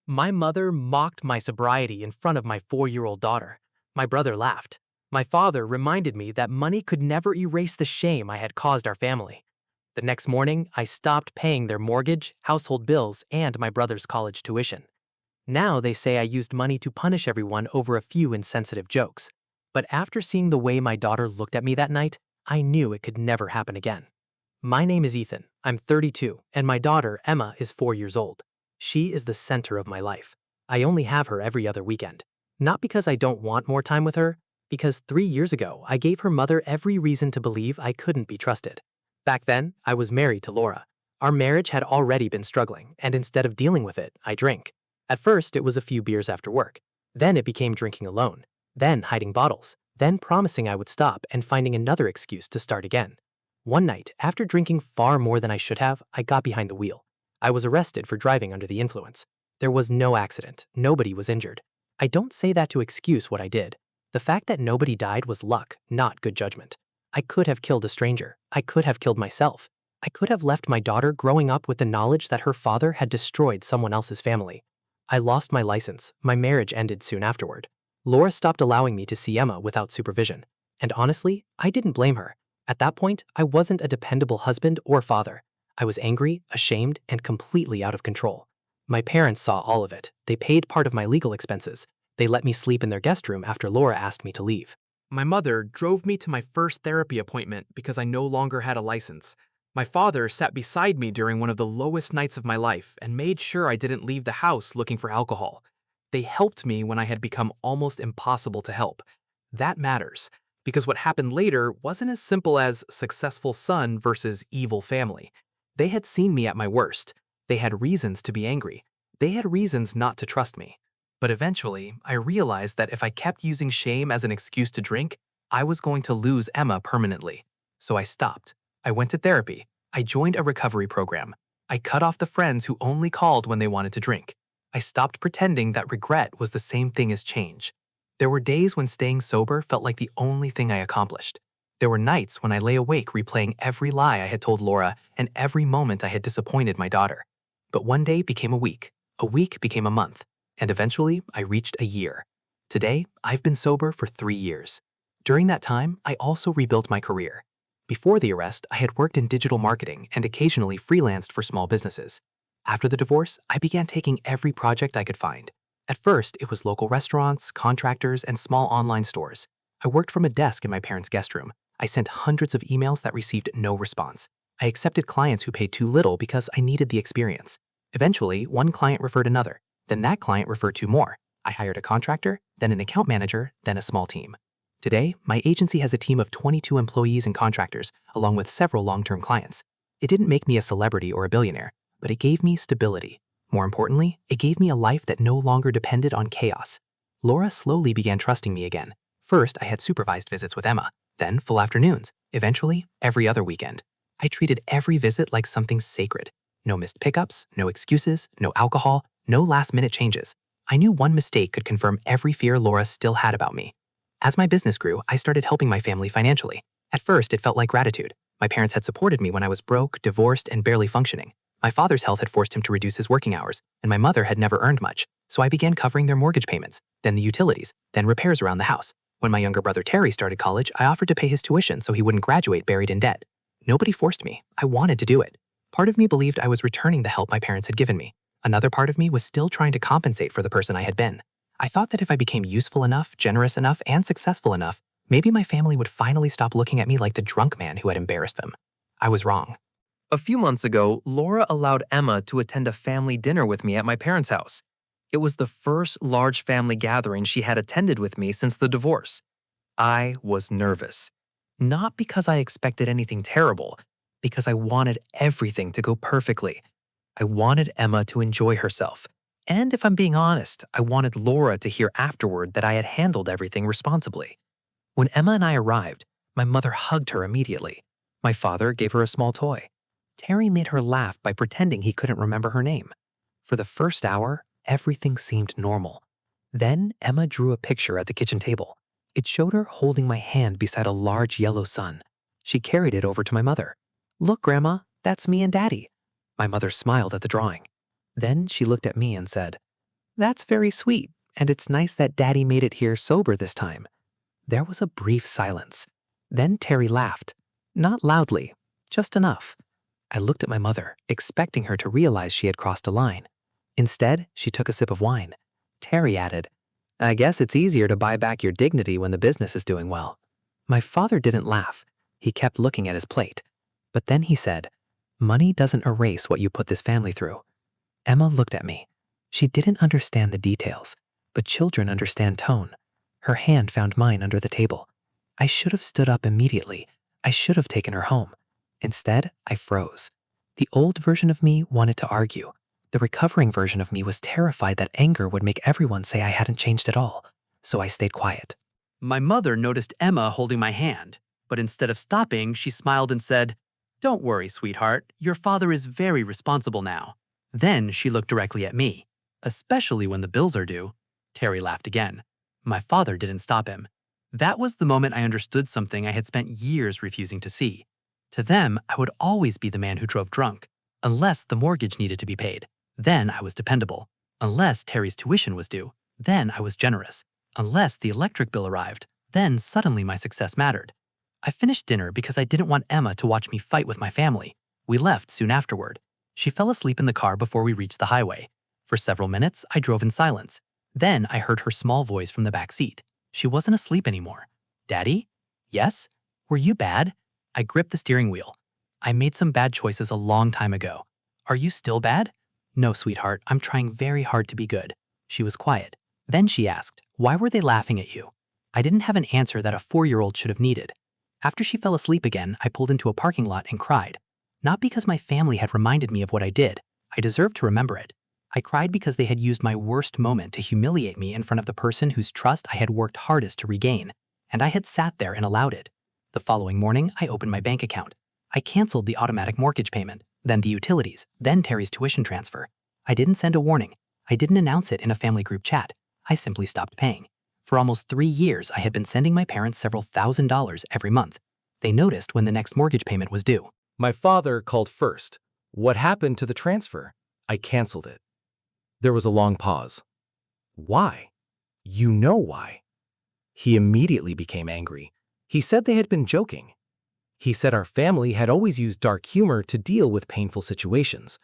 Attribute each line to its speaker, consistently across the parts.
Speaker 1: My mother mocked my sobriety in front of my 4-year-old daughter. My brother laughed. My father reminded me that money could never erase the shame I had caused our family. The next morning, I stopped paying their mortgage, household bills, and my brother's college tuition. Now they say I used money to punish everyone over a few insensitive jokes. But after seeing the way my daughter looked at me that night, I knew it could never happen again. My name is Ethan. I'm 32, and my daughter, Emma, is 4 years old. She is the center of my life. I only have her every other weekend. Not because I don't want more time with her, because 3 years ago, I gave her mother every reason to believe I couldn't be trusted. Back then, I was married to Laura. Our marriage had already been struggling, and instead of dealing with it, I drank. At first, it was a few beers after work. Then it became drinking alone. Then hiding bottles. Then promising I would stop and finding another excuse to start again. One night, after drinking far more than I should have, I got behind the wheel. I was arrested for driving under the influence. There was no accident. Nobody was injured. I don't say that to excuse what I did. The fact that nobody died was luck, not good judgment. I could have killed a stranger. I could have killed myself. I could have left my daughter growing up with the knowledge that her father had destroyed someone else's family. I lost my license. My marriage ended soon afterward. Laura stopped allowing me to see Emma without supervision. And honestly, I didn't blame her. At that point, I wasn't a dependable husband or father. I was angry, ashamed, and completely out of control. My parents saw all of it. They paid part of my legal expenses. They let me sleep in their guest room after Laura asked me to leave.
Speaker 2: My mother drove me to my first therapy appointment because I no longer had a license. My father sat beside me during one of the lowest nights of my life and made sure I didn't leave the house looking for alcohol. They helped me when I had become almost impossible to help. That matters, because what happened later wasn't as simple as successful son versus evil family. They had seen me at my worst. They had reasons to be angry. They had reasons not to trust me. But eventually, I realized that if I kept using shame as an excuse to drink, I was going to lose Emma permanently. So I stopped. I went to therapy. I joined a recovery program. I cut off the friends who only called when they wanted to drink. I stopped pretending that regret was the same thing as change. There were days when staying sober felt like the only thing I accomplished. There were nights when I lay awake replaying every lie I had told Laura and every moment I had disappointed my daughter. But one day became a week became a month, and eventually I reached a year. Today, I've been sober for 3 years. During that time, I also rebuilt my career. Before the arrest, I had worked in digital marketing and occasionally freelanced for small businesses. After the divorce, I began taking every project I could find. At first, it was local restaurants, contractors, and small online stores. I worked from a desk in my parents' guest room. I sent hundreds of emails that received no response. I accepted clients who paid too little because I needed the experience. Eventually, one client referred another. Then that client referred 2 more. I hired a contractor, then an account manager, then a small team. Today, my agency has a team of 22 employees and contractors, along with several long-term clients. It didn't make me a celebrity or a billionaire, but it gave me stability. More importantly, it gave me a life that no longer depended on chaos. Laura slowly began trusting me again. First, I had supervised visits with Emma, then full afternoons, eventually every other weekend. I treated every visit like something sacred. No missed pickups, no excuses, no alcohol, no last-minute changes. I knew one mistake could confirm every fear Laura still had about me. As my business grew, I started helping my family financially. At first, it felt like gratitude. My parents had supported me when I was broke, divorced, and barely functioning. My father's health had forced him to reduce his working hours, and my mother had never earned much, so I began covering their mortgage payments, then the utilities, then repairs around the house. When my younger brother Terry started college, I offered to pay his tuition so he wouldn't graduate buried in debt. Nobody forced me. I wanted to do it. Part of me believed I was returning the help my parents had given me. Another part of me was still trying to compensate for the person I had been. I thought that if I became useful enough, generous enough, and successful enough, maybe my family would finally stop looking at me like the drunk man who had embarrassed them. I was wrong.
Speaker 1: A few months ago, Laura allowed Emma to attend a family dinner with me at my parents' house. It was the first large family gathering she had attended with me since the divorce. I was nervous. Not because I expected anything terrible, because I wanted everything to go perfectly. I wanted Emma to enjoy herself. And if I'm being honest, I wanted Laura to hear afterward that I had handled everything responsibly. When Emma and I arrived, my mother hugged her immediately. My father gave her a small toy. Terry made her laugh by pretending he couldn't remember her name. For the first hour, everything seemed normal. Then Emma drew a picture at the kitchen table. It showed her holding my hand beside a large yellow sun. She carried it over to my mother. "Look, Grandma, that's me and Daddy." My mother smiled at the drawing. Then she looked at me and said, That's very sweet, and it's nice that Daddy made it here sober this time. There was a brief silence. Then Terry laughed. Not loudly, just enough. I looked at my mother, expecting her to realize she had crossed a line. Instead, she took a sip of wine. Terry added, I guess it's easier to buy back your dignity when the business is doing well. My father didn't laugh. He kept looking at his plate. But then he said, money doesn't erase what you put this family through. Emma looked at me. She didn't understand the details, but children understand tone. Her hand found mine under the table. I should have stood up immediately. I should have taken her home. Instead, I froze. The old version of me wanted to argue. The recovering version of me was terrified that anger would make everyone say I hadn't changed at all, so I stayed quiet.
Speaker 2: My mother noticed Emma holding my hand, but instead of stopping, she smiled and said, Don't worry, sweetheart. Your father is very responsible now. Then she looked directly at me. Especially when the bills are due. Terry laughed again. My father didn't stop him. That was the moment I understood something I had spent years refusing to see. To them, I would always be the man who drove drunk, unless the mortgage needed to be paid. Then I was dependable. Unless Terry's tuition was due, then I was generous. Unless the electric bill arrived, then suddenly my success mattered. I finished dinner because I didn't want Emma to watch me fight with my family. We left soon afterward. She fell asleep in the car before we reached the highway. For several minutes, I drove in silence. Then I heard her small voice from the back seat. She wasn't asleep anymore. Daddy? Yes? Were you bad? I gripped the steering wheel. I made some bad choices a long time ago. Are you still bad? No, sweetheart, I'm trying very hard to be good. She was quiet. Then she asked, why were they laughing at you? I didn't have an answer that a 4-year-old should have needed. After she fell asleep again, I pulled into a parking lot and cried. Not because my family had reminded me of what I did. I deserved to remember it. I cried because they had used my worst moment to humiliate me in front of the person whose trust I had worked hardest to regain, and I had sat there and allowed it. The following morning, I opened my bank account. I canceled the automatic mortgage payment, then the utilities, then Terry's tuition transfer. I didn't send a warning. I didn't announce it in a family group chat. I simply stopped paying. For almost 3 years, I had been sending my parents several $1,000s every month. They noticed when the next mortgage payment was due.
Speaker 3: My father called first. What happened to the transfer? I canceled it. There was a long pause. Why? You know why. He immediately became angry. He said they had been joking. He said our family had always used dark humor to deal with painful situations.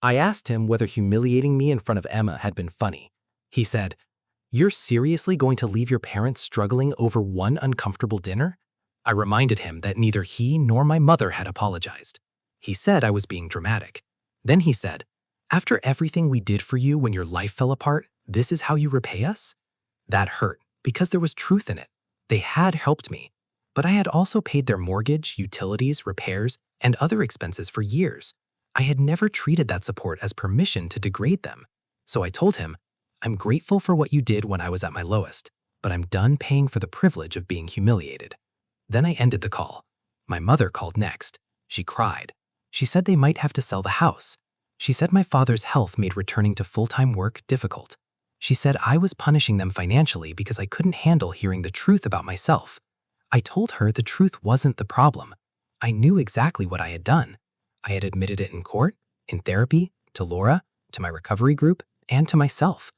Speaker 3: I asked him whether humiliating me in front of Emma had been funny. He said, You're seriously going to leave your parents struggling over one uncomfortable dinner? I reminded him that neither he nor my mother had apologized. He said I was being dramatic. Then he said, After everything we did for you when your life fell apart, this is how you repay us? That hurt, because there was truth in it. They had helped me, but I had also paid their mortgage, utilities, repairs, and other expenses for years. I had never treated that support as permission to degrade them. So I told him, I'm grateful for what you did when I was at my lowest, but I'm done paying for the privilege of being humiliated. Then I ended the call. My mother called next. She cried. She said they might have to sell the house. She said my father's health made returning to full-time work difficult. She said I was punishing them financially because I couldn't handle hearing the truth about myself. I told her the truth wasn't the problem. I knew exactly what I had done. I had admitted it in court, in therapy, to Laura, to my recovery group, and to myself.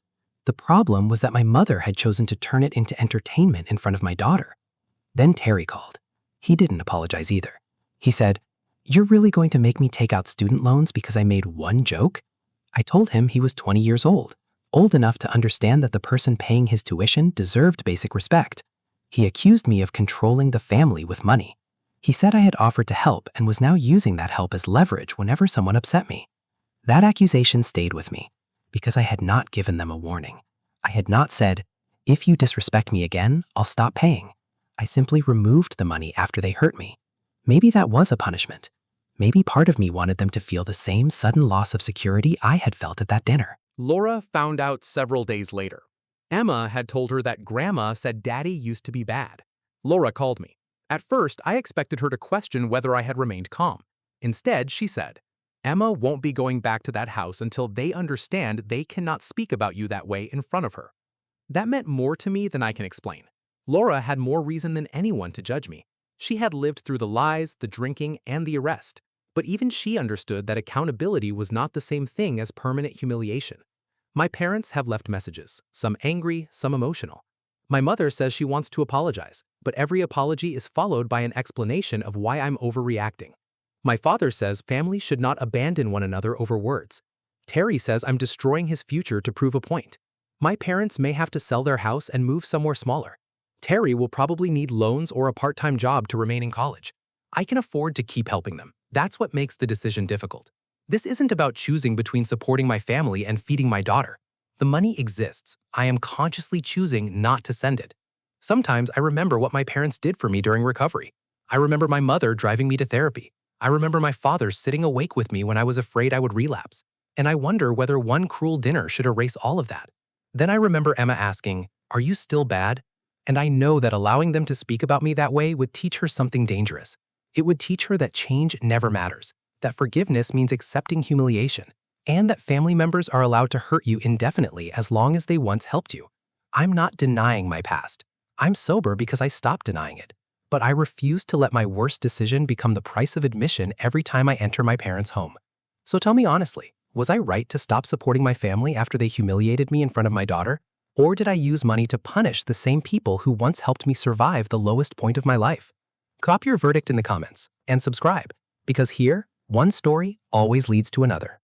Speaker 3: The problem was that my mother had chosen to turn it into entertainment in front of my daughter. Then Terry called. He didn't apologize either. He said, You're really going to make me take out student loans because I made one joke? I told him he was 20 years old enough to understand that the person paying his tuition deserved basic respect. He accused me of controlling the family with money. He said I had offered to help and was now using that help as leverage whenever someone upset me. That accusation stayed with me because I had not given them a warning. I had not said, if you disrespect me again, I'll stop paying. I simply removed the money after they hurt me. Maybe that was a punishment. Maybe part of me wanted them to feel the same sudden loss of security I had felt at that dinner.
Speaker 4: Laura found out several days later. Emma had told her that Grandma said Daddy used to be bad. Laura called me. At first, I expected her to question whether I had remained calm. Instead, she said, Emma won't be going back to that house until they understand they cannot speak about you that way in front of her. That meant more to me than I can explain. Laura had more reason than anyone to judge me. She had lived through the lies, the drinking, and the arrest. But even she understood that accountability was not the same thing as permanent humiliation. My parents have left messages, some angry, some emotional. My mother says she wants to apologize, but every apology is followed by an explanation of why I'm overreacting. My father says families should not abandon one another over words. Terry says I'm destroying his future to prove a point. My parents may have to sell their house and move somewhere smaller. Terry will probably need loans or a part-time job to remain in college. I can afford to keep helping them. That's what makes the decision difficult. This isn't about choosing between supporting my family and feeding my daughter. The money exists. I am consciously choosing not to send it. Sometimes I remember what my parents did for me during recovery. I remember my mother driving me to therapy. I remember my father sitting awake with me when I was afraid I would relapse. And I wonder whether one cruel dinner should erase all of that. Then I remember Emma asking, "Are you still bad?" And I know that allowing them to speak about me that way would teach her something dangerous. It would teach her that change never matters, that forgiveness means accepting humiliation, and that family members are allowed to hurt you indefinitely as long as they once helped you. I'm not denying my past. I'm sober because I stopped denying it. But I refuse to let my worst decision become the price of admission every time I enter my parents' home. So tell me honestly, was I right to stop supporting my family after they humiliated me in front of my daughter? Or did I use money to punish the same people who once helped me survive the lowest point of my life? Copy your verdict in the comments and subscribe, because here, one story always leads to another.